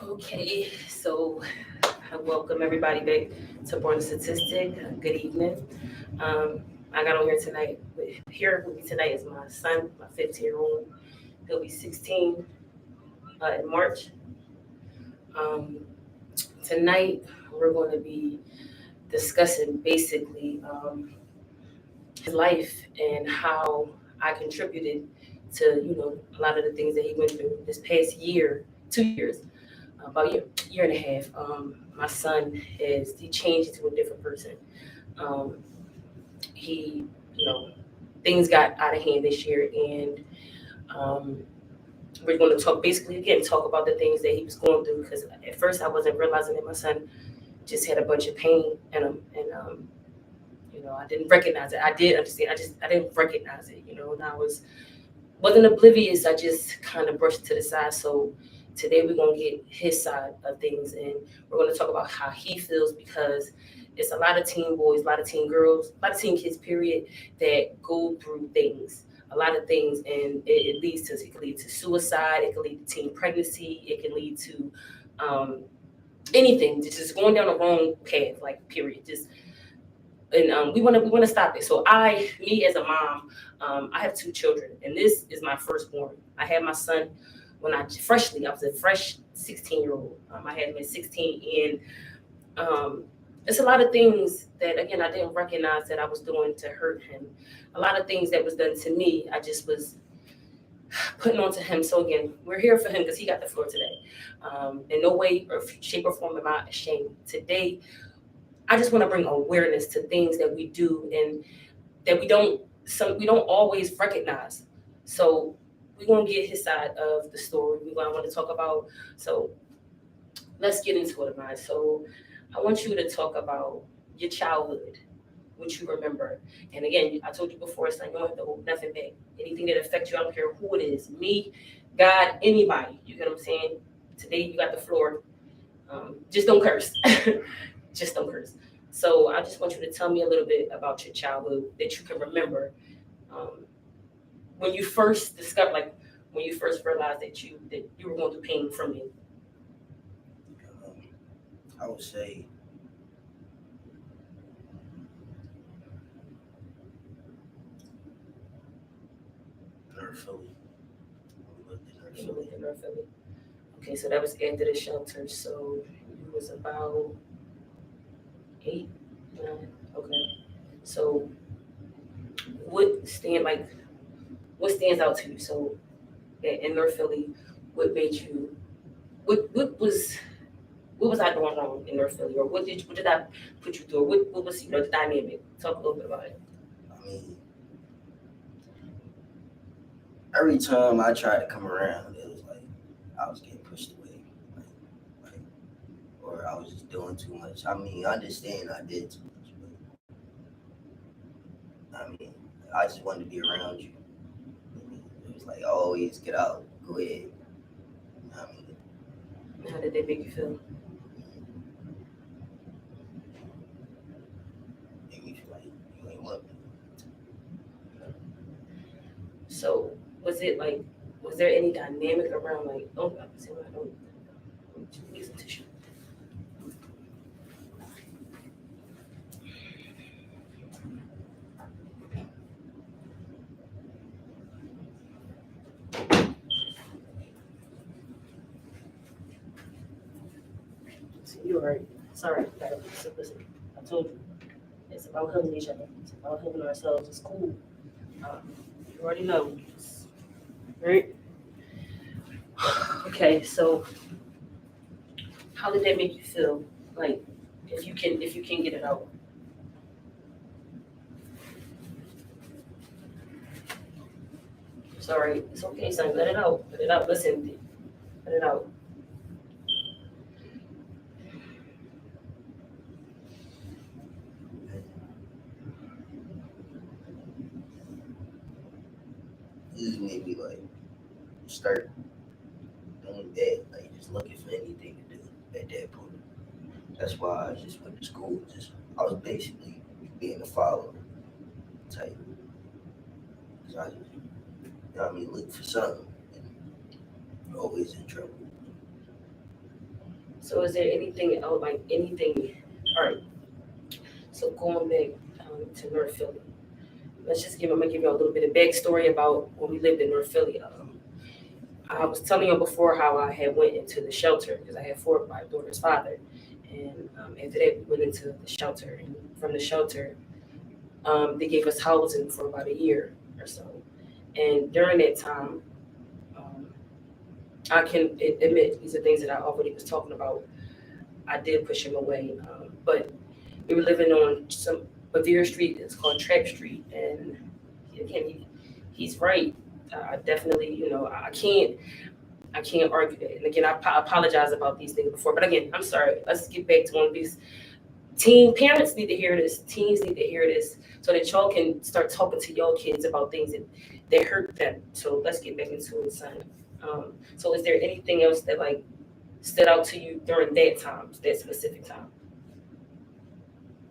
Okay, so I welcome everybody back to Born a Statistic. Good evening. Um, I got on here tonight. Here with me tonight is my son, my 15-year-old. He'll be 16 in March. Um, Tonight we're going to be discussing basically his life and how I contributed to a lot of the things that he went through this past year, 2 years. About a year and a half, my son he changed into a different person. Um, he, you know, things got out of hand this year, and um, we're going to talk about the things that he was going through. Because at first, I wasn't realizing that my son just had a bunch of pain in him, and I didn't recognize it. I did understand. I didn't recognize it. And I wasn't oblivious. I just kind of brushed it to the side. So today we're gonna get his side of things, and we're gonna talk about how he feels because it's a lot of teen boys, a lot of teen girls, a lot of teen kids, period, that go through things, a lot of things, and it can lead to suicide, it can lead to teen pregnancy, it can lead to um, anything, just going down the wrong path, like period, just and we want to stop it. So me as a mom, I have two children, and this is my firstborn. I had my son when I was a fresh 16-year-old. I had him at 16, and it's a lot of things that again I didn't recognize that I was doing to hurt him. A lot of things that was done to me, I just was putting on to him. So again, we're here for him because he got the floor today. In no way or shape or form am I ashamed. Today I just want to bring awareness to things that we do and that we don't always recognize. So we're gonna get his side of the story. We're gonna want to talk about. So let's get into it, man. So I want you to talk about your childhood, what you remember. And again, I told you before, son, you don't have to hold nothing back. Anything that affects you, I don't care who it is, me, God, anybody. You get what I'm saying? Today you got the floor. Just don't curse. Just don't curse. So I just want you to tell me a little bit about your childhood that you can remember. Um, when you first discovered, like when you first realized that you were going through pain from me. Um, I would say North Philly. We lived in North You Philly. lived in North Philly. Okay, so that was after the shelter. So you was about 8, 9. Okay. So what stand like what stands out to you? So in North Philly, what made you? What was I doing wrong in North Philly, or what did I put you through? What was the dynamic? Talk a little bit about it. I mean, every time I tried to come around, it was like I was getting pushed away, like, like or I was just doing too much. I mean, I understand I did too much, but I mean, I just wanted to be around you. I mean, it was like always get out, go ahead. I mean, How did they make you feel? make me feel like you ain't want me. So was there any dynamic around like I can say I don't need some tissue. See, you're right. Sorry, listen. I told you it's about healing each other. It's about healing ourselves. It's cool. Um, you already know, right? Okay, so how did that make you feel? Like if you can get it out. Sorry, it's okay, son. Let it out. Let it out. Listen, let it out. It just made me like start doing that, like just looking for anything to do at that point. That's why I just went to school. Just I was basically being a follower type. 'Cause I just, you know what I mean, look for something. And always in trouble. So is there anything else, like anything? All right. So going back to North Philly, I'm gonna give you a little bit of backstory about when we lived in North Philly. I was telling you before how I had went into the shelter because I had fought my daughter's father, and after that we went into the shelter, and from the shelter, they gave us housing for about a year or so, and during that time, um, I can admit these are things that I already was talking about. I did push him away, but we were living on some Bavaria Street. It's called Trap Street, and again, he's right. I definitely, I can't argue that. And again, I apologize about these things before, but again, I'm sorry. Let's get back to one of these. Teen parents need to hear this. Teens need to hear this, so that y'all can start talking to y'all kids about things that hurt them. So let's get back into it, son. So is there anything else that like stood out to you during that time, that specific time?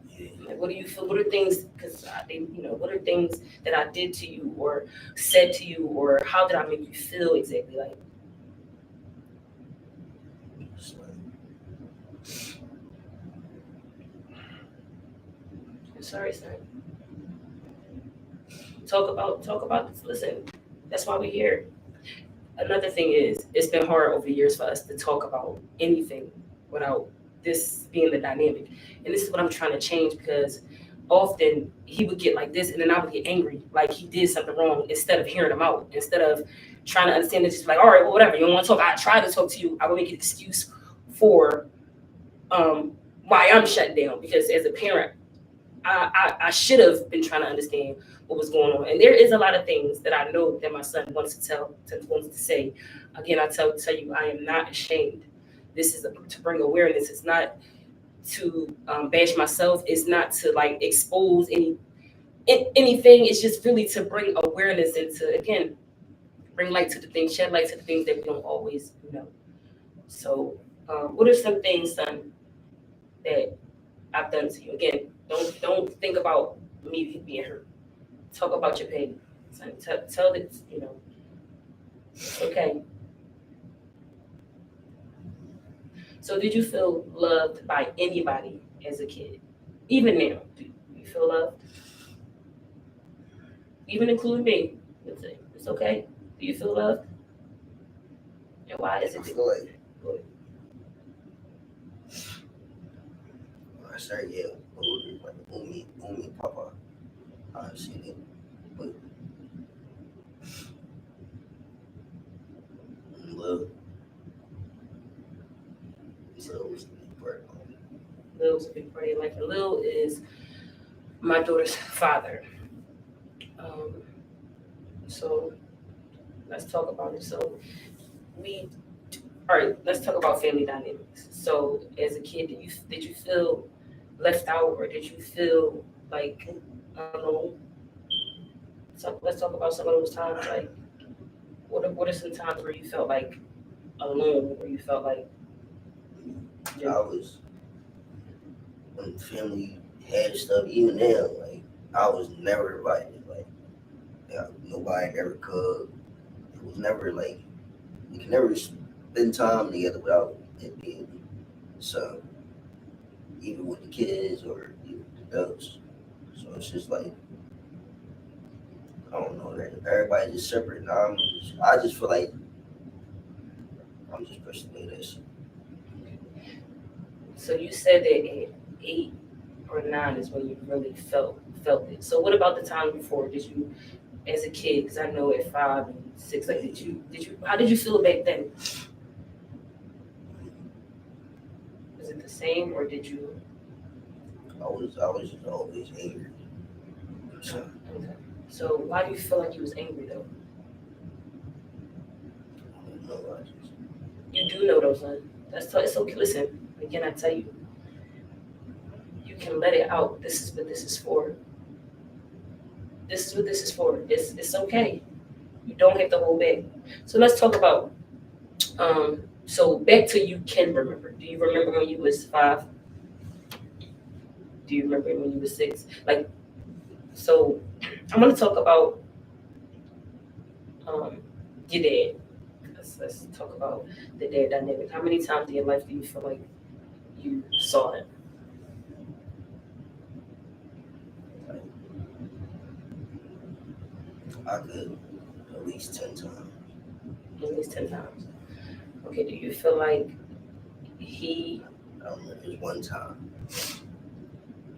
Yeah. Like, what do you feel? What are things? Because what are things that I did to you, or said to you, or how did I make you feel exactly? Like, It's like, I'm sorry, son. Talk about this. Listen, that's why we're here. Another thing is, it's been hard over the years for us to talk about anything without this being the dynamic. And this is what I'm trying to change because often he would get like this and then I would get angry, like he did something wrong instead of hearing him out, instead of trying to understand it, just like, all right, well, whatever, you don't want to talk. I try to talk to you. I would make an excuse for why I'm shut down because as a parent, I should have been trying to understand what was going on. And there is a lot of things that I know that my son wants to say. Again, I tell you, I am not ashamed. This is to bring awareness. It's not to bash myself. It's not to like expose anything. It's just really to bring awareness and to, again, bring light to the things, shed light to the things that we don't always know. So, what are some things, son, that I've done to you? Again, don't think about me being hurt. Talk about your pain. Son, tell it, it's okay. So did you feel loved by anybody as a kid? Even now, do you feel loved? Even including me. It's okay. Do you feel loved? And why is I it? feel like when I started getting older, like Umi, Papa, I've seen it, but love was the big part. Lil's a big part of your life. And Lil is my daughter's father. Um, so let's talk about it. So we, all right, let's talk about family dynamics. So as a kid, did you feel left out or did you feel like alone? So let's talk about some of those times. Like, what are some times where you felt like alone, where you felt like I was when family had stuff. Even now, like I was never invited. Like nobody ever could. It was never like we could never spend time together without it being so. Even with the kids or even the adults. So it's just like I don't know. Everybody's just separate. Now I just feel like I'm just pushing through this. so you said that at 8 or 9 is when you really felt it. So what about the time before? Did you, as a kid, because I know at 5 and 6, like did you how did you feel back then? Was it the same or did you? I was just always angry. So Okay. So why do you feel like you was angry though? I don't know. I just You do know those, son. It's okay. Listen, again, I tell you, you can let it out. This is what this is for. This is what this is for. It's okay. You don't have to hold back. So let's talk about so back to you can remember. Do you remember when you was 5? Do you remember when you was 6? Like, so I'm gonna talk about your dad. 'Cause let's talk about the dad dynamic. How many times in your life do you feel like you saw him? I could at least 10 times. At least 10 times. Okay, do you feel like he I remember this one time.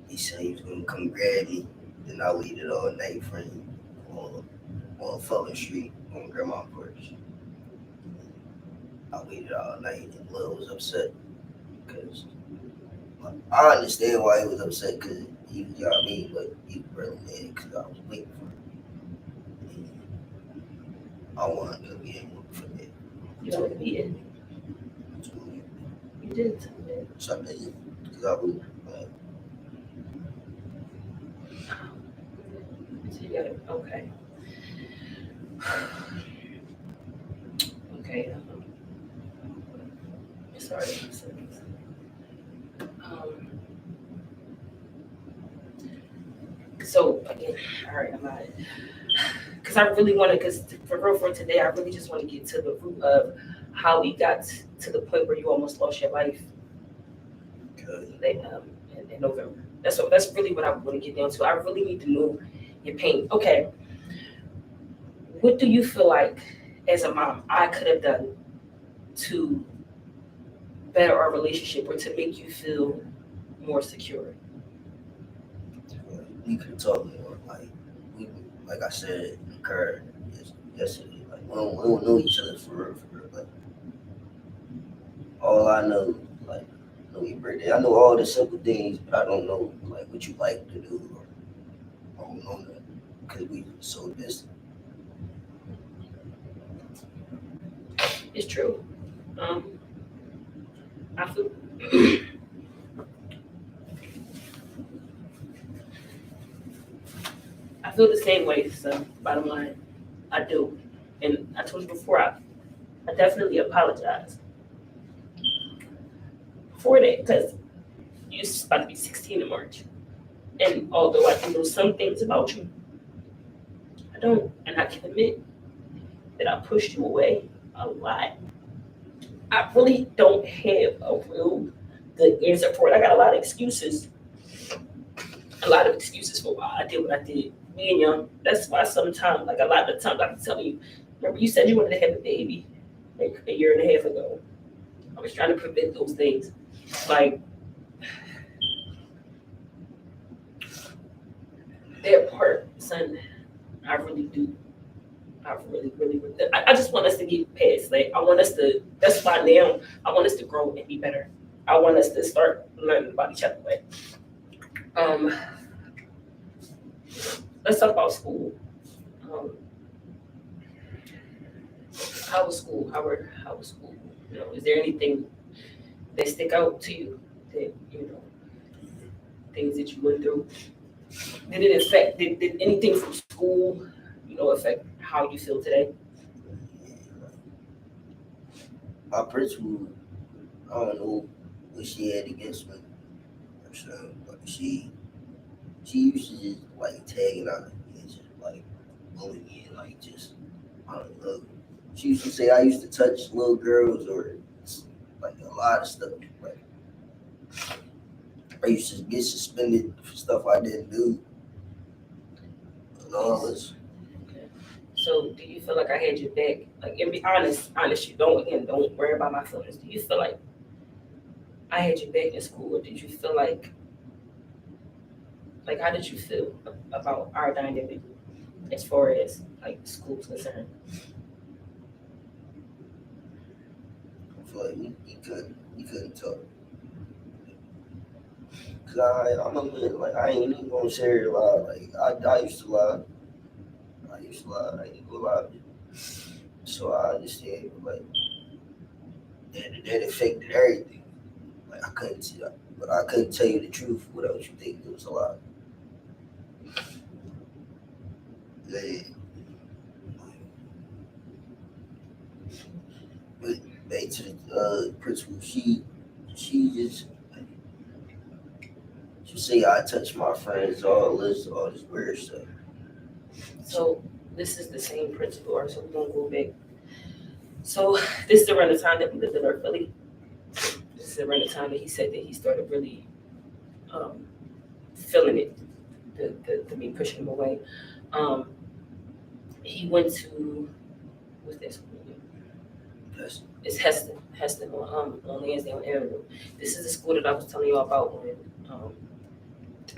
He said he was gonna come grab me. Then I waited all night for him on Fuller Street on Grandma Porch. I waited all night and Lil was upset because I understand why he was upset because he, you know what I mean, but he was really mad because I was waiting for him. And I wanted to be able for that. you wanted to be in? So, You didn't tell me that. something because I was So you got it. Okay. Okay. Sorry. So again, all right, I'm out. Because I really want to, because for real for today, I really just want to get to the root of how we got to the point where you almost lost your life in November. That's really what I want to get down to. I really need to know your pain. Okay. What do you feel like as a mom I could have done to better our relationship or to make you feel more secure? we could talk more. Like I said, in Kurt yesterday. Like we don't know each other for real. Like all I know, like know your birthday. I know all the simple things, but I don't know like what you like to do. Or I don't know that because we so distant. It's true. I feel I feel the same way. So bottom line, I do, and I told you before. I definitely apologize for that because you're about to be 16 in March, and although I can know some things about you, I don't, and I can admit that I pushed you away a lot. I really don't have a real good answer for it. I got a lot of excuses. A lot of excuses for why I did what I did. Being young, that's why sometimes, like a lot of the times, I'm telling you, remember you said you wanted to have a baby like a year and a half ago. I was trying to prevent those things. Like, that part, son, I really do. I really. I just want us to get past. Like, I want us to. That's why now I want us to grow and be better. I want us to start learning about each other. Like, let's talk about school. How was school? How was school? You know, is there anything that stick out to you that things that you went through? Did it affect? Did anything from school, affect how you feel today? My principal, I don't know what she had against me. But she used to just like tagging out and just like bullying me and like just I don't know. She used to say I used to touch little girls or like a lot of stuff. Like I used to get suspended for stuff I didn't do. And all this. Okay. So do you feel like I had your back? Like, and be honest, you don't worry about my feelings. Do you feel like I had your back in school, or did you feel like how did you feel about our dynamic as far as like school's concerned? I feel like you couldn't talk. Cause I'm a man, like I ain't even gonna share a lot. Like I used to lie. I ain't gonna lie. So I understand, but like that affected everything. Like I couldn't see that, but I couldn't tell you the truth without you think it was a lie. Yeah. But back to the principal, she just she say I touch my friends, all this weird stuff. So this is the same principle, or so we're gonna go back So this is around the time that we lived in North Philly. This is around the time that he said that he started really feeling it, the me pushing him away. Um, he went to what's that school? Yes. It's Heston on Lansdowne Avenue. This is the school that I was telling you about when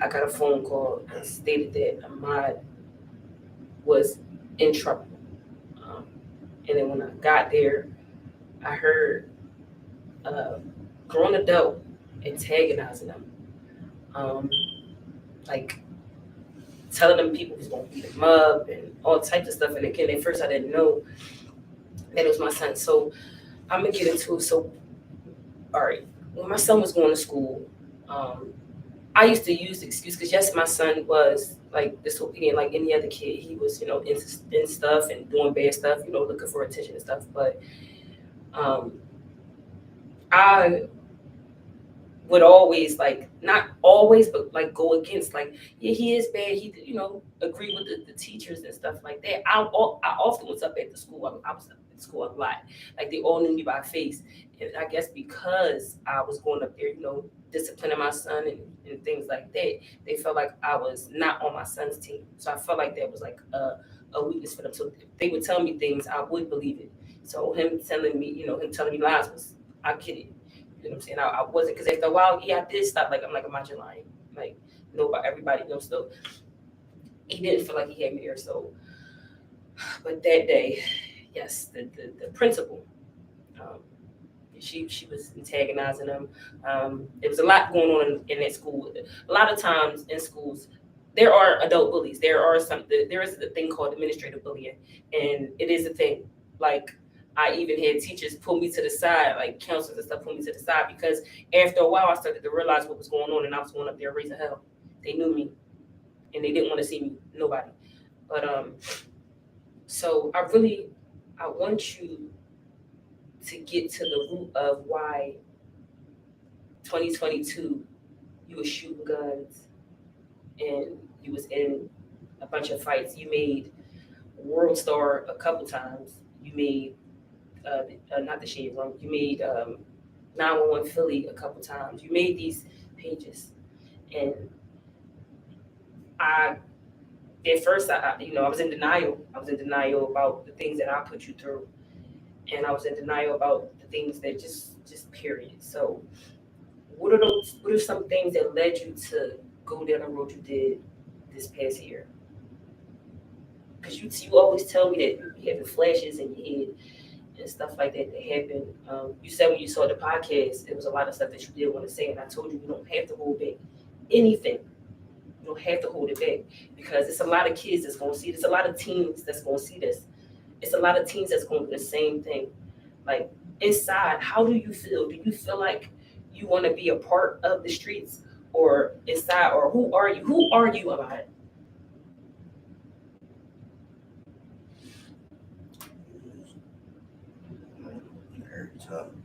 I got a phone call and stated that Ahmad was in trouble. And then when I got there, I heard a grown adult antagonizing them, like telling them people was gonna beat him up and all types of stuff. And again, at first I didn't know that it was my son. So I'm gonna get into it. So, all right, when my son was going to school, I used to use the excuse because yes, my son was like disobedient like any other kid. He was, in stuff and doing bad stuff, looking for attention and stuff. But I would always like not always, but like go against like yeah, he is bad. He agree with the teachers and stuff like that. I often was up at the school. I was up at school a lot. Like they all knew me by face, and I guess because I was going up there, disciplining my son and things like that, they felt like I was not on my son's team. So I felt like that was like a weakness for them. So if they would tell me things, I would believe it. So him telling me lies was I kidded. You know what I'm saying? I wasn't because after a while, yeah, I did stop. Like I'm like, am I just lying? Like nobody, everybody knows. So he didn't feel like he had me there. So, but that day, yes, the principal, um, she was antagonizing him. There was a lot going on in that school. A lot of times in schools, there are adult bullies. There is a thing called administrative bullying, and it is a thing. Like I even had teachers pull me to the side, like counselors and stuff, pull me to the side because after a while I started to realize what was going on, and I was going up there raising hell. They knew me, and they didn't want to see me. Nobody. But so I want you to get to the root of why 2022 you was shooting guns and you was in a bunch of fights. You made World Star a couple times. You made not the Shade Room. You made 911 Philly a couple times. You made these pages, and at first I was in denial. I was in denial about the things that I put you through, and I was in denial about the things that just period. So what are some things that led you to go down the road you did this past year? Because you always tell me that you having flashes in your head and stuff like that happened. You said when you saw the podcast, there was a lot of stuff that you did want to say, and I told you don't have to hold back anything. You don't have to hold it back because it's a lot of kids that's going to see this. A lot of teens that's going to see this. It's a lot of teens that's going to do the same thing. Like inside, how do you feel? Do you feel like you want to be a part of the streets, or inside, or who are you? Who are you about it? Every time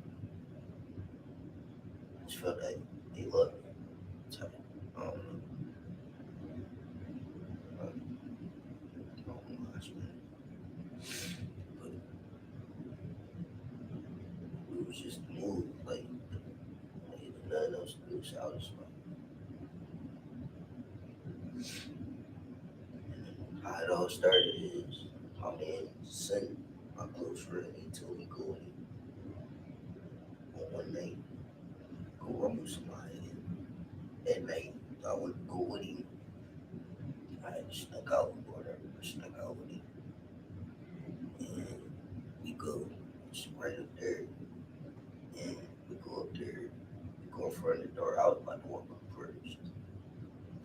I just felt like they loved me. So, I don't know. I don't know how to explain it. But it was just the move. Like nothing else to do. So I was like, how it all started is my man son, my close friend, he told me go on one night, go rumble somebody. And at night, I would go with him. I had snuck out or whatever, snuck out with him. And we go right up there. And we go up there, we go in front of the door. I was about to walk up first.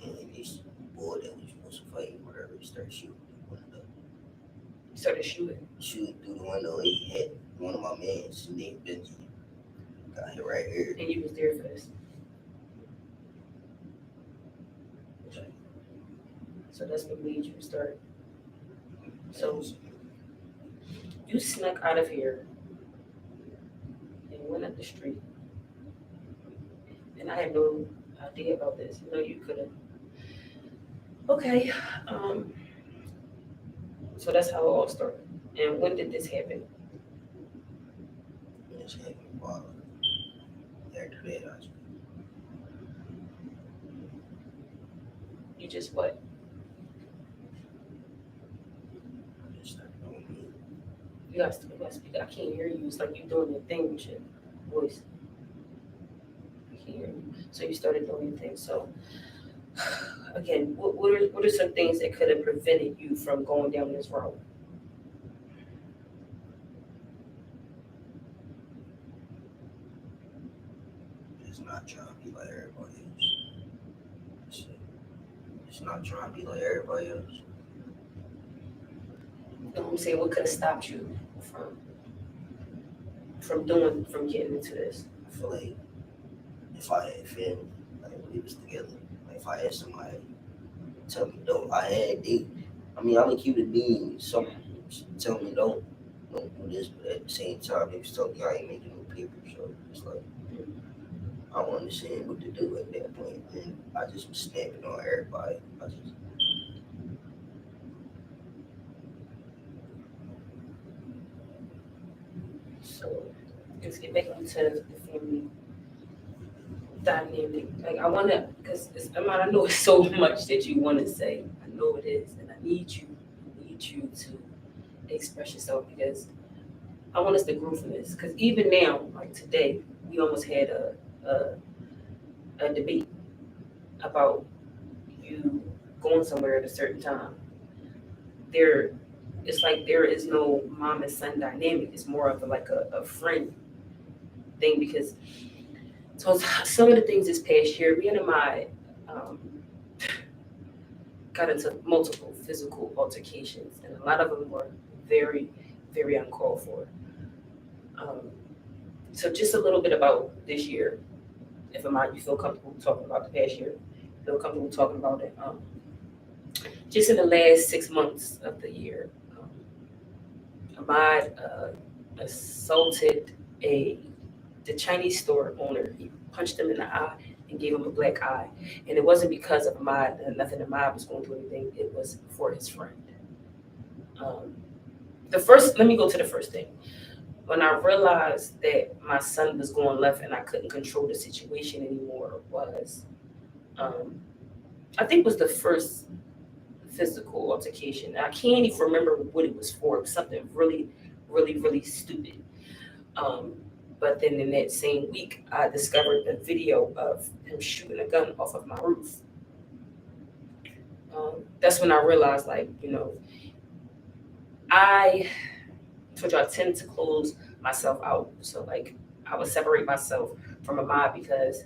And this boy that was supposed to fight, whatever, he started shooting through the window. You started shooting. Shooting through the window, he hit one of my mans named Benji. Got hit right here. And you was there for this. So that's what made you start. So you snuck out of here and went up the street. And I had no idea about this. You could have. Okay. So that's how it all started. And when did this happen? just having fun. After that, You just what? I just started doing me. You got to speak. I can't hear you. It's like you're doing your thing with your voice. I can't hear you. So you started doing your thing. So again, what are some things that could have prevented you from going down this road? Just not trying to be like everybody else. Just not trying to be like everybody else. And I'm saying, what could have stopped you from getting into this? I feel like if I had family, like we was together, like if I had somebody tell me don't, I had date. I mean, I'm gonna keep it being. Some tell me don't do this, but at the same time, they was telling me I ain't making no paper, so it's like I don't understand what to do at that point, and I just was snapping on everybody. So let's get back into the family dynamic. Like I want to, because I know it's so much that you want to say. I know it is, and I need you to express yourself because I want us to grow from this. Because even now, like today, we almost had a debate about you going somewhere at a certain time. It's like there is no mom and son dynamic. It's more of a friend thing because so some of the things this past year, me and Ahmad got into multiple physical altercations, and a lot of them were very, very uncalled for. So just a little bit about this year, if Ahmad, you feel comfortable talking about the past year, feel comfortable talking about it. Just in the last 6 months of the year, Ahmad assaulted the Chinese store owner. He punched him in the eye and gave him a black eye. And it wasn't because of Ahmad, nothing Ahmad was going to do anything. It was for his friend. Let me go to the first thing. When I realized that my son was going left and I couldn't control the situation anymore was, I think was the first physical altercation. I can't even remember what it was for. It was something really, really, really stupid. But then in that same week, I discovered a video of him shooting a gun off of my roof. That's when I realized, I told you I tend to close myself out. So, I would separate myself from Ahmad because,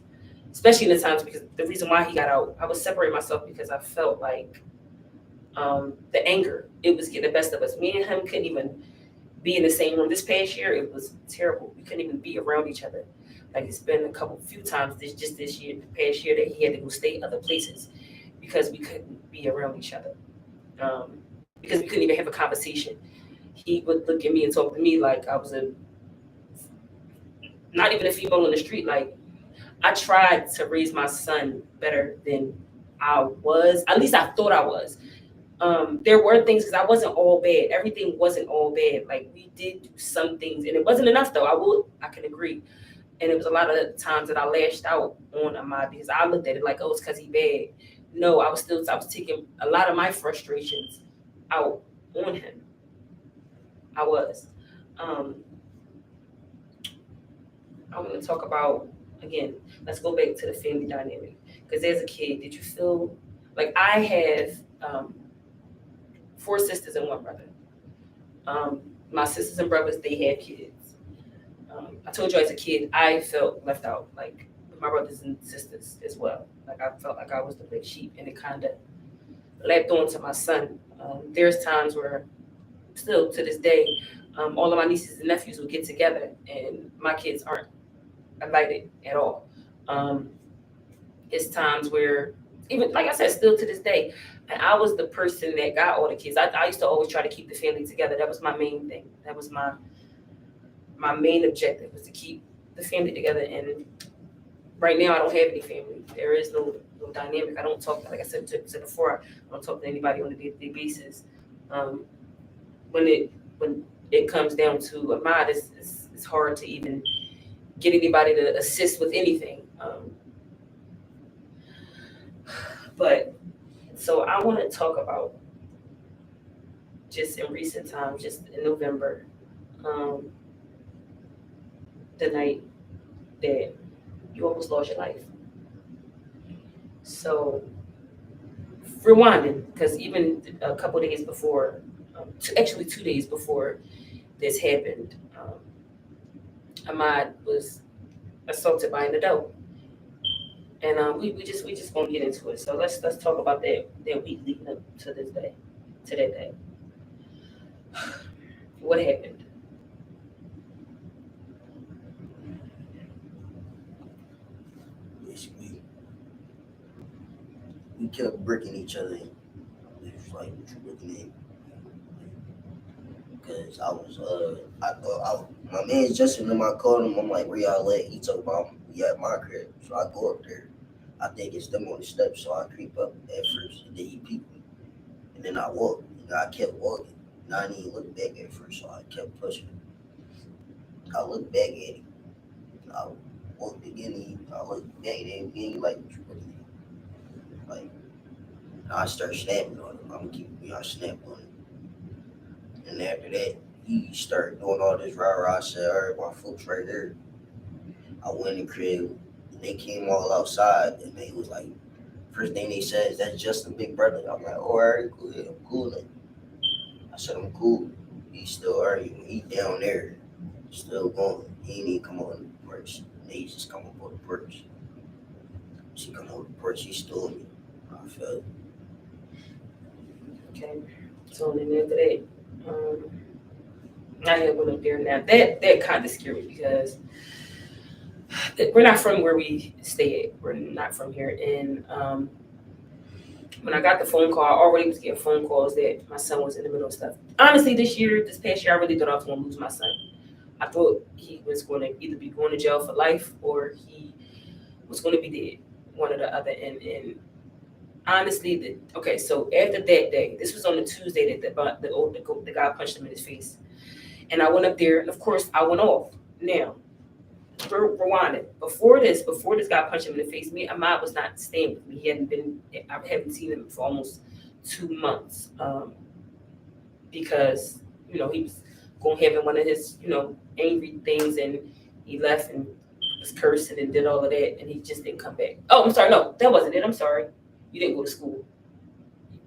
especially in the times, because the reason why he got out, I would separate myself because I felt like the anger, it was getting the best of us. Me and him couldn't even be in the same room. This past year, it was terrible. We couldn't even be around each other. Like it's been few times this year, the past year, that he had to go stay other places because we couldn't be around each other. Because we couldn't even have a conversation. He would look at me and talk to me like I was not even a female on the street. Like I tried to raise my son better than I was. At least I thought I was. There were things because I wasn't all bad. Everything wasn't all bad. Like we did do some things, and it wasn't enough though. I can agree. And it was a lot of times that I lashed out on Ahmad because I looked at it like, oh, it's because he bad. No, I was taking a lot of my frustrations out on him. I was. I want to talk about, again, let's go back to the family dynamic. Because as a kid, did you feel like I have 4 sisters and 1 brother? My sisters and brothers, they had kids. I told you as a kid, I felt left out, like my brothers and sisters as well. Like I felt like I was the big sheep, and it kind of lapped on to my son. There's times where, still to this day, all of my nieces and nephews will get together, and my kids aren't invited at all. It's times where, even like I said, still to this day, and I was the person that got all the kids. I used to always try to keep the family together. That was my main thing. That was my main objective, was to keep the family together. And right now, I don't have any family. There is no dynamic. I don't talk, like I said before, I don't talk to anybody on a day-to-day basis. When it comes down to Ahmad, it's hard to even get anybody to assist with anything. But so I want to talk about just in recent times, just in November, the night that you almost lost your life. So rewinding, because even a couple of days before, actually 2 days before this happened, Ahmad was assaulted by an adult, and we just gonna get into it. So let's talk about that week leading up to this day, to that day. What happened? Basically, we kept bricking each other in. It was like, what you looking at? Because I was, I thought, my man's just in my car, and I'm like, where y'all at? He told me, we at my crib. So I go up there. I think it's them on the steps, so I creep up at first, and then he peeped me. And then I walked, and I kept walking. And I didn't even look back at first, so I kept pushing. I looked back at him. I walked again, and I looked back at him again, like, what you looking at? Like, and I started snapping on him. I'm gonna keep me on snap on him. And after that, he started doing all this rah-rah. I said, all right, my folks right there. I went in the crib, and they came all outside, and they was like, first thing they said is, that's just a big brother. I'm like, oh, all right, cool, yeah, I'm cool then. I said, I'm cool. He's still arguing. He down there, still going. He ain't even come on the porch. They just come up on the porch. She come on the porch, he stole me. I felt. Okay. So then after that, I had went up there. Now that kind of scared me because we're not from where we stay at. We're not from here. And when I got the phone call, I already was getting phone calls that my son was in the middle of stuff. Honestly, this past year, I really thought I was going to lose my son. I thought he was going to either be going to jail for life or he was going to be dead, one or the other. And honestly, okay, so after that day, this was on the Tuesday that the guy punched him in his face. And I went up there, and of course, I went off. Now, rewinding. Before this guy punched him in the face, Ahmad was not staying with me. I haven't seen him for almost 2 months because, he was going having one of his, angry things, and he left and was cursing and did all of that, and he just didn't come back. Oh, I'm sorry. No, that wasn't it. I'm sorry. You didn't go to school.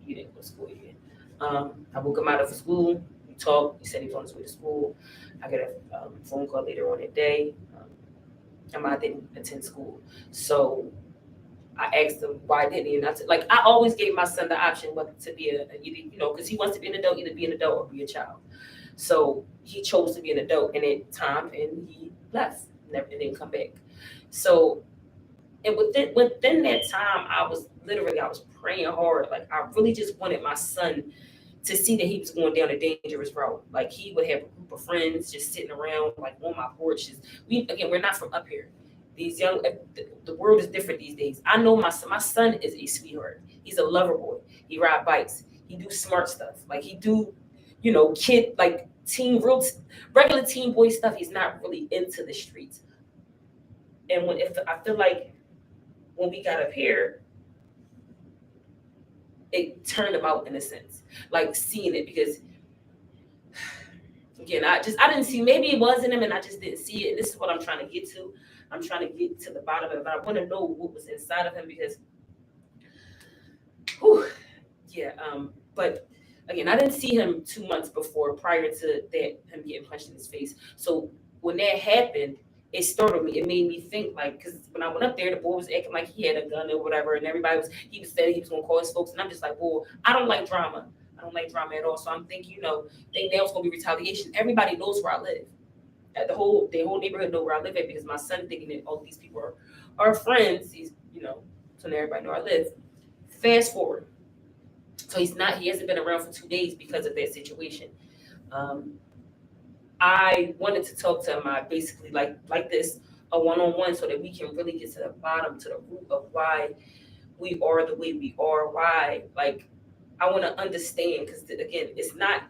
You didn't go to school yet. I woke him out of school. We talked. He said he was on his way to school. I got a phone call later on that day. I didn't attend school. So I asked him why didn't he? And I always gave my son the option whether to be because he wants to be an adult, either be an adult or be a child. So he chose to be an adult in that time, and he left. Never didn't come back. So, and within that time, I was praying hard. Like, I really just wanted my son to see that he was going down a dangerous road. Like, he would have a group of friends just sitting around, like, on my porches. We're not from up here. These the world is different these days. I know my son is a sweetheart. He's a lover boy. He ride bikes. He do smart stuff. Like, he do, kid, like, regular teen boy stuff. He's not really into the streets. And I feel like when we got up here, it turned him out in a sense, like seeing it, because again, I didn't see, maybe it was in him and I just didn't see it. And this is what I'm trying to get to. I'm trying to get to the bottom of it, but I want to know what was inside of him because, but again, I didn't see him 2 months prior to that, him getting punched in his face. So when that happened, it startled me. It made me think, like, because when I went up there, the boy was acting like he had a gun or whatever, and he was saying he was going to call his folks, and I'm just like, well, I don't like drama. I don't like drama at all. So I'm thinking, now it's going to be retaliation. Everybody knows where I live. The whole neighborhood know where I live at because my son thinking that all these people are friends. He's, so now everybody know where I live. Fast forward. So he hasn't been around for 2 days because of that situation. I wanted to talk to him, basically like this, a one-on-one, so that we can really get to the bottom, to the root of why we are the way we are, why, like, I want to understand, because again, it's not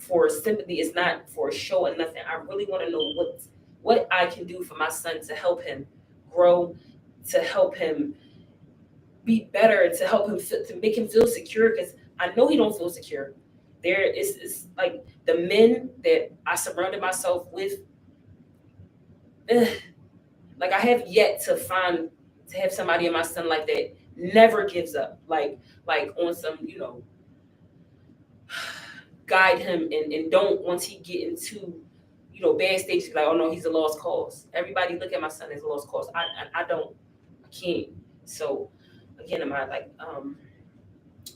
for sympathy. It's not for a show or nothing. I really want to know what I can do for my son to help him grow, to help him be better, to help him to make him feel secure. Because I know he don't feel secure. There is like the men that I surrounded myself with. Like I have yet to have somebody in my son like that never gives up. Like on some, guide him and don't, once he get into bad stages, like, oh no, he's a lost cause. Everybody look at my son as a lost cause. I can't. So again, am I like all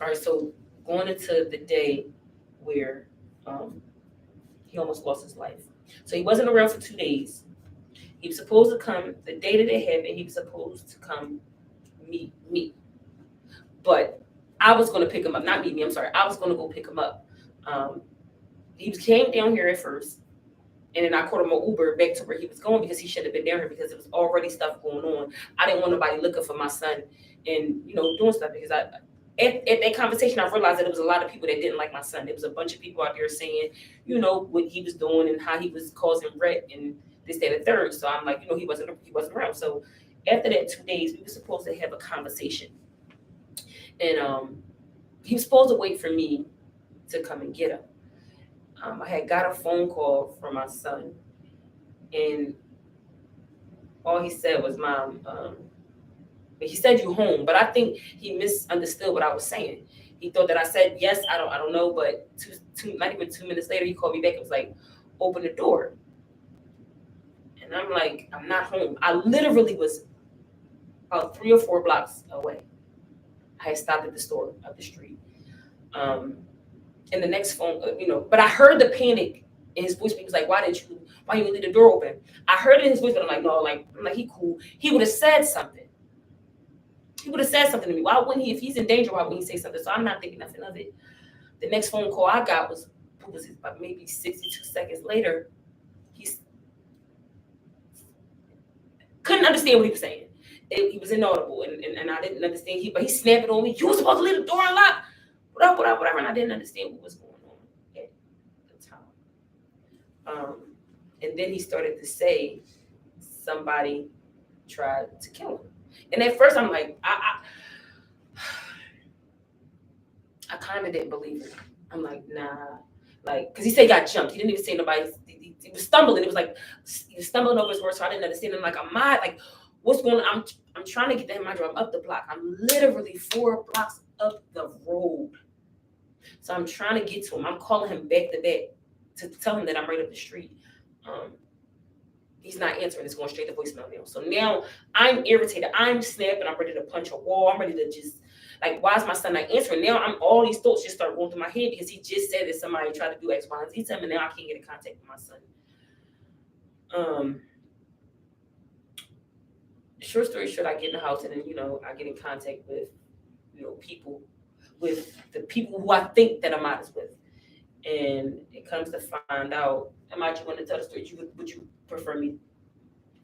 right, so going into the day where he almost lost his life. So he wasn't around for 2 days. He was supposed to come the day that it happened. He was supposed to come meet me, but I was going to pick him up. Not meet me. I'm sorry. I was going to go pick him up. He came down here at first, and then I called him an Uber back to where he was going because he should have been down here because there was already stuff going on. I didn't want nobody looking for my son and doing stuff because at that conversation I realized that there was a lot of people that didn't like my son. There was a bunch of people out there saying, what he was doing and how he was causing wreck and this, that, and the third. So I'm like, he wasn't around. So after that 2 days, we were supposed to have a conversation, and he was supposed to wait for me to come and get him. I had got a phone call from my son, and all he said was, "Mom," he said, "You home?" But I think he misunderstood what I was saying. He thought that I said yes. I don't know. But not even 2 minutes later, he called me back and was like, "Open the door." And I'm like, "I'm not home." I literally was about 3 or 4 blocks away. I had stopped at the store up the street. And the next phone, but I heard the panic in his voice. He was like, why you leave the door open? I heard it in his voice, but I'm like, no, I'm like, he cool. He would have said something. He would have said something to me. Why wouldn't he? If he's in danger, why wouldn't he say something? So I'm not thinking nothing of it. The next phone call I got was about maybe 62 seconds later. He couldn't understand what he was saying. He was inaudible, and I didn't understand. But he snapped it on me. You were supposed to leave the door unlocked. Whatever, and I didn't understand what was going on at the time. And then he started to say somebody tried to kill him. And at first I'm like, I kind of didn't believe it. I'm like, nah. Like, because he said he got jumped. He didn't even say nobody. He was stumbling. It was like he was stumbling over his words, so I didn't understand. I'm like, like, what's going on? I'm trying to get to him. I drive up the block. I'm literally 4 blocks up the road. So I'm trying to get to him. I'm calling him back to back to tell him that I'm right up the street. He's not answering. It's going straight to voicemail now. So now I'm irritated. I'm snapping. I'm ready to punch a wall. I'm ready to just, like, why is my son not answering? Now all these thoughts just start going through my head because he just said that somebody tried to do X, Y, and Z to him, and now I can't get in contact with my son. Short story short, I get in the house and then, I get in contact with, people, with the people who I think that I'm honest with. And it comes to find out, you want to tell the story? Would you prefer me to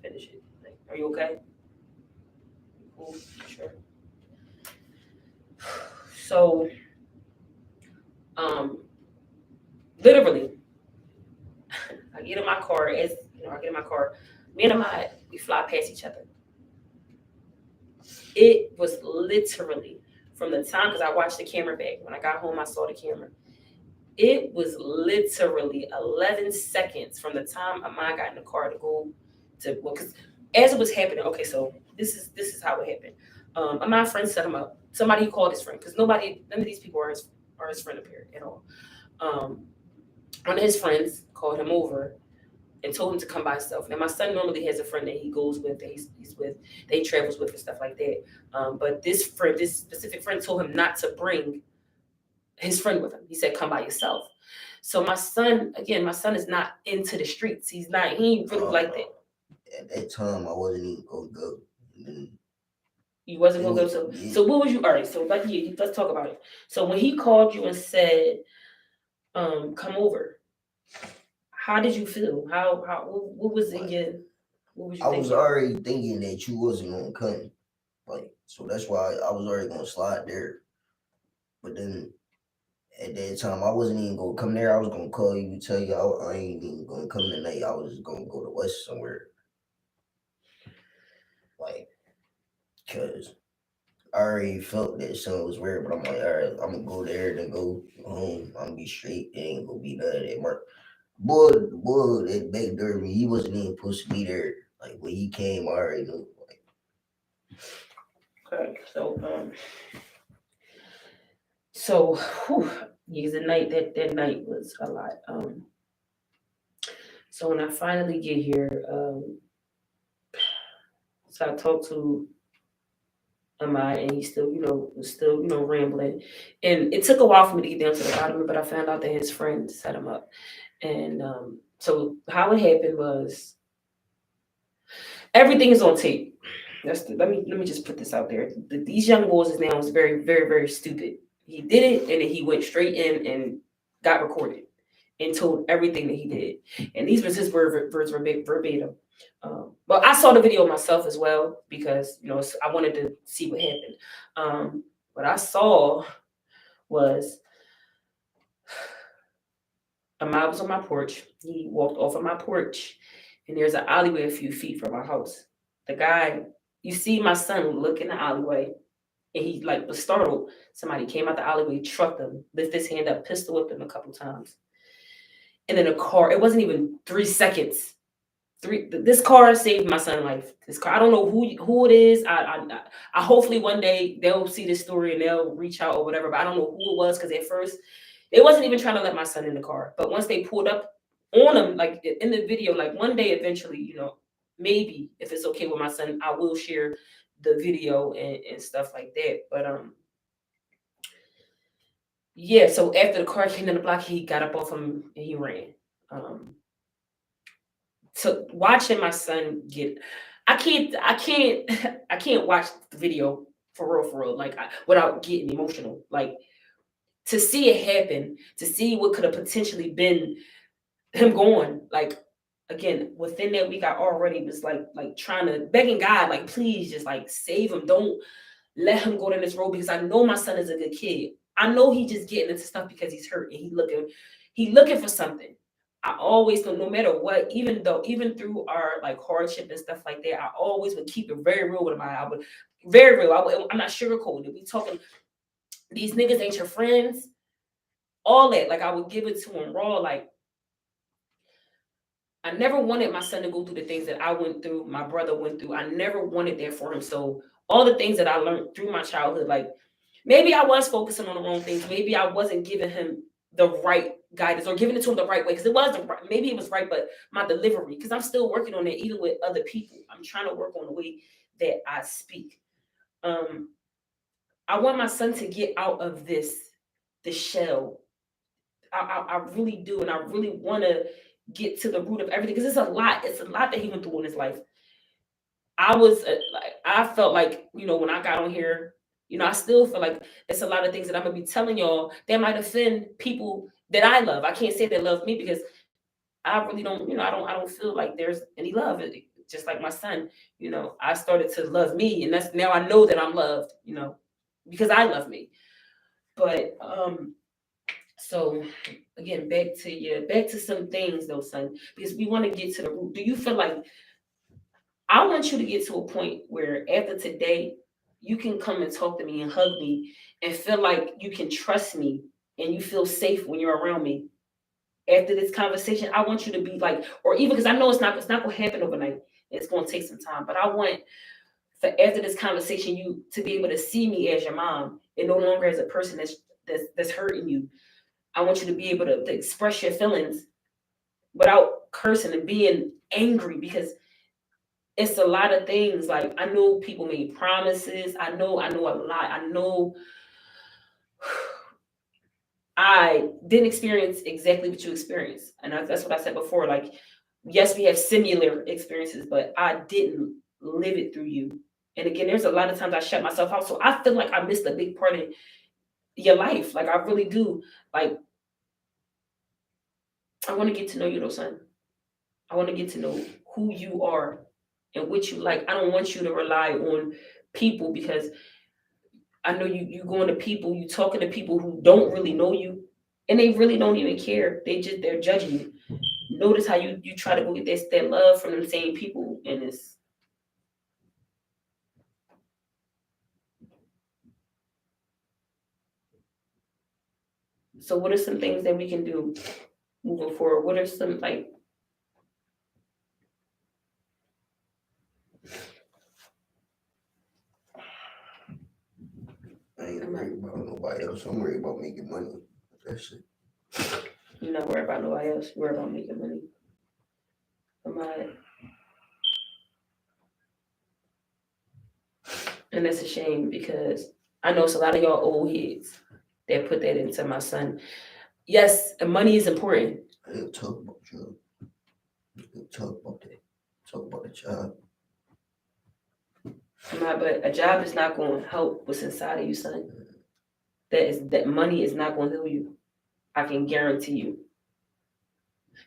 finish it? Like, are you okay? Cool, sure. So, literally, I get in my car. Me and Ahmad, we fly past each other. It was literally from the time, because I watched the camera back. When I got home, I saw the camera. It was literally 11 seconds from the time Ahmad got in the car to go to, because as it was happening, okay, so this is how it happened. Ahmad's friend set him up. Somebody called his friend, because none of these people are his friend up here at all. One of his friends called him over and told him to come by himself. Now, my son normally has a friend that he goes with, that he's with, that he travels with and stuff like that. But this specific friend told him not to bring his friend with him. He said, come by yourself. So my son is not into the streets. He ain't really like that. At that time, I wasn't even going to go. You wasn't going to go? So what was you, all right, so let's talk about it. So when he called you and said, come over, how did you feel? What was in your, what was you thinking? I was already thinking that you wasn't going to come. Like, so that's why I was already going to slide there. But then At that time, I wasn't even gonna come there. I was gonna call you, tell you I ain't even gonna come tonight. I was just gonna go to West somewhere, like, cause I already felt that something was weird. But I'm like, all right, I'm gonna go there, then go home. I'm gonna be straight. It ain't gonna be none of that. Mark, boy, that back door me. He wasn't even supposed to be there. Like when he came, I already knew. Like, Okay, so the night that night was a lot. So when I finally get here, so I talked to Ahmad, and he still, was still, rambling. And it took a while for me to get down to the bottom of it, but I found out that his friend set him up. And so how it happened was everything is on tape. Let me just put this out there. These young boys is now is very, very, very stupid. He did it, and then he went straight in and got recorded and told everything that he did. And these was his words verbatim. But I saw the video myself as well because I wanted to see what happened. What I saw was Ahmad was on my porch. He walked off of my porch, and there's an alleyway a few feet from my house. The guy, you see my son look in the alleyway, and he like was startled. Somebody came out the alleyway, trucked him, lifted his hand up, pistol whipped him a couple times. And then a car, it wasn't even 3 seconds. This car saved my son's life. This car, I don't know who it is. I hopefully one day they'll see this story and they'll reach out or whatever. But I don't know who it was because at first they wasn't even trying to let my son in the car. But once they pulled up on him, like in the video, like one day eventually, maybe if it's okay with my son, I will share the video and stuff like that. But yeah. So after the car came in the block, he got up off him and he ran. So watching my son get, I can't watch the video for real, like without getting emotional. Like to see it happen, to see what could have potentially been him going. Like again, within that week, I already was like trying to begging God, like please just like save him. Don't let him go down this road because I know my son is a good kid. I know he just getting into stuff because he's hurt and he looking for something. I always know, no matter what, even through our like hardship and stuff like that, I always would keep it very real with him. I would very real. I'm not sugarcoating it. We talking these niggas ain't your friends. All that, like I would give it to him raw. Like I never wanted my son to go through the things that I went through, my brother went through. I never wanted that for him. So all the things that I learned through my childhood, like maybe I was focusing on the wrong things. Maybe I wasn't giving him the right guidance or giving it to him the right way because it wasn't right. Maybe it was right, but my delivery, because I'm still working on it, even with other people. I'm trying to work on the way that I speak. I want my son to get out of the shell. I really do, and I really want to get to the root of everything because it's a lot. It's a lot that he went through in his life. I felt like when I got on here, I still feel like it's a lot of things that I'm gonna be telling y'all that might offend people that I love. I can't say they love me because I really don't. I don't feel like there's any love. Just like my son, I started to love me, and that's now I know that I'm loved. Because I love me. But so again, back to some things though, son, because we want to get to the root. Do you feel like I want you to get to a point where after today, you can come and talk to me and hug me and feel like you can trust me and you feel safe when you're around me. After this conversation, I want you to be like, or even because I know it's not gonna happen overnight. It's gonna take some time. But I want for after this conversation, you to be able to see me as your mom and no longer as a person that's hurting you. I want you to be able to express your feelings without cursing and being angry because it's a lot of things. Like I know people made promises. I know a lot. I know I didn't experience exactly what you experienced. And that's what I said before. Like, yes, we have similar experiences, but I didn't live it through you. And again, there's a lot of times I shut myself out. So I feel like I missed a big part of your life. Like I really do. Like I want to get to know you though, son. I want to get to know who you are and what you like. I don't want you to rely on people because I know you going to people, you talking to people who don't really know you. and they really don't even care. They're judging you. Notice how you try to go get that love from them same people, and it's so. What are some things that we can do moving forward? What are some like? I ain't worried about nobody else. I'm worried about making money. That's it. You're not worried about nobody else. You're worried about making money. And that's a shame because I know it's a lot of y'all old heads that put that into my son. Yes, money is important. I ain't talk about you. Talk about that. Talk about the job. But a job is not going to help what's inside of you, son. That money is not going to heal you. I can guarantee you.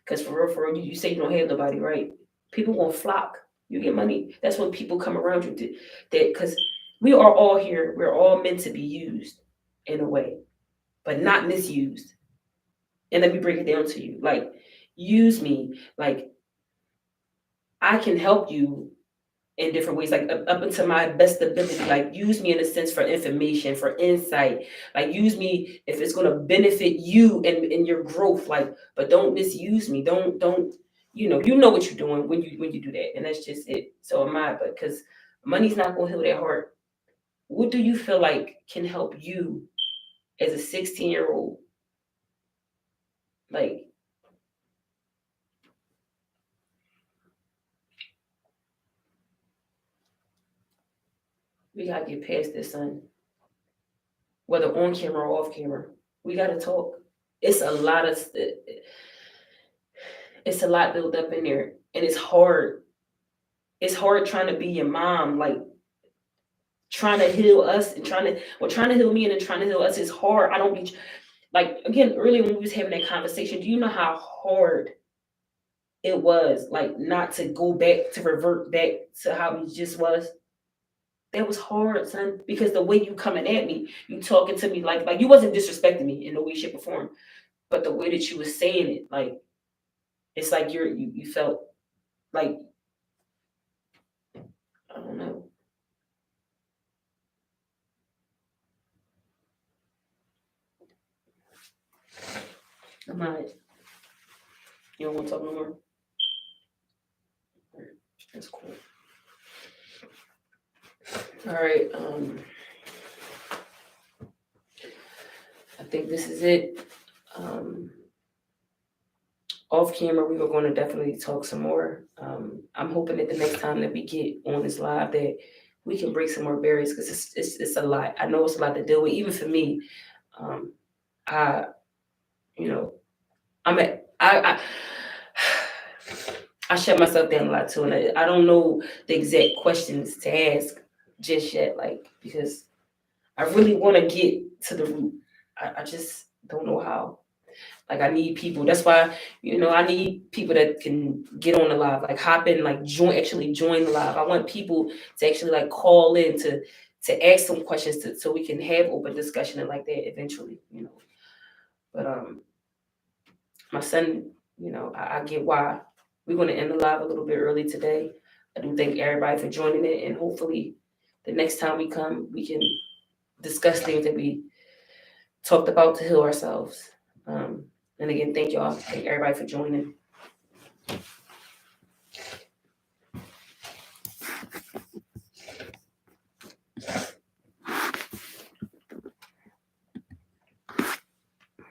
Because for real, you say you don't have nobody, right? People gonna flock. You get money. That's when people come around you. That because we are all here. We're all meant to be used in a way, but not misused. And let me break it down to you. Like, use me. Like, I can help you in different ways, like up until my best ability. Like, use me in a sense for information, for insight. Like, use me if it's going to benefit you and in your growth. Like, but don't misuse me. Don't you know what you're doing when you do that, and that's just it. So am I. But because money's not going to heal that heart. What do you feel like can help you as a 16-year-old? Like, we gotta get past this, son. Whether on camera or off camera, we gotta talk. It's a lot built up in there, and it's hard. It's hard trying to be your mom, like trying to heal us and trying to heal me and then trying to heal us is hard. I don't be like, again, earlier when we was having that conversation. Do you know how hard it was, like, not to go back to revert back to how we just was? That was hard, son, because the way you coming at me, you talking to me like you wasn't disrespecting me in no way, shape, or form, but the way that you was saying it, like, it's like you felt like, I don't know. I'm not. You don't want to talk no more? That's cool. All right. I think this is it. Off camera, we were going to definitely talk some more. I'm hoping that the next time that we get on this live that we can break some more barriers, because it's a lot. I know it's a lot to deal with, even for me. I shut myself down a lot too, and I don't know the exact questions to ask just yet, like, because I really want to get to the root. I just don't know how. Like, I need people. That's why, I need people that can get on the live, like hop in, like join the live. I want people to actually like call in to ask some questions so we can have open discussion and like that eventually, But my son, I get why. We're going to end the live a little bit early today. I do thank everybody for joining it, and hopefully the next time we come, we can discuss things that we talked about to heal ourselves. And again, thank y'all. Thank everybody for joining.